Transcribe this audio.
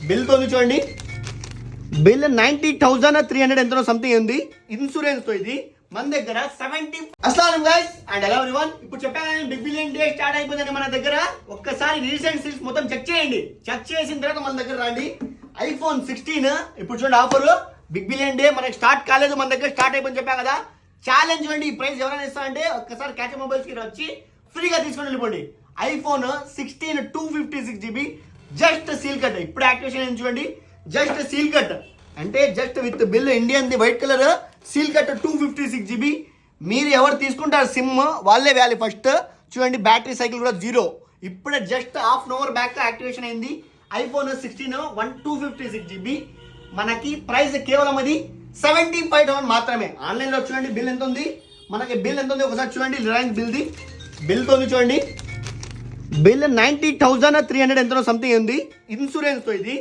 Bill తో చూడండి, bill 90,300 ఎంతో సంథింగ్ ఉంది ఇన్సూరెన్స్ తో. ఇది మన దగ్గర 70. అస్సలాము గైస్ అండ్ హలో ఎవ్రీవన్. ఇప్పుడు చెప్పాను బిగ్ బిలియన్ డే స్టార్ట్ అయిపోయిందని మన దగ్గర. ఒక్కసారి రీసెంట్ సీల్స్ మొత్తం చెక్ చేయండి. చెక్ చేసిన తర్వాత మన దగ్గర రండి. ఐఫోన్ 16 ఇప్పుడు చూడండి ఆఫర్. బిగ్ బిలియన్ డే మనకి స్టార్ట్ కాలేదు, మన దగ్గర స్టార్ట్ అయిపోయింది చెప్పా కదా. ఛాలెంజ్ చూడండి, ఈ ప్రైస్ ఎవరైనా ఇస్తారంటే ఒక్కసారి క్యాచ్ మొబైల్స్ కి వచ్చి ఫ్రీగా తీసుకొని వెళ్ళిపోండి. IPhone 16 256 GB just seal cut. ఇప్పుడు యాక్టివేషన్ ఏంటి చూడండి, జస్ట్ సీల్ కట్ అంటే just with bill Indian the white colour seal cut 256 GB. మీరు ఎవరు తీసుకుంటారు సిమ్ వాళ్ళే వేయాలి ఫస్ట్. చూడండి బ్యాటరీ సైకిల్ కూడా 0. ఇప్పుడే just half an hour back activation అయింది. ఐఫోన్ 16 256 GB మనకి ప్రైస్ కేవలం అది 75,000 మాత్రమే. ఆన్లైన్లో చూడండి బిల్ ఎంత ఉంది, మనకి బిల్ ఎంత ఉంది ఒకసారి చూడండి. రిలయన్స్ బిల్ది బిల్తో చూడండి, బిల్ 90,300 ఎంతో సంథింగ్ ఉంది ఇన్సూరెన్స్ తో. ఇది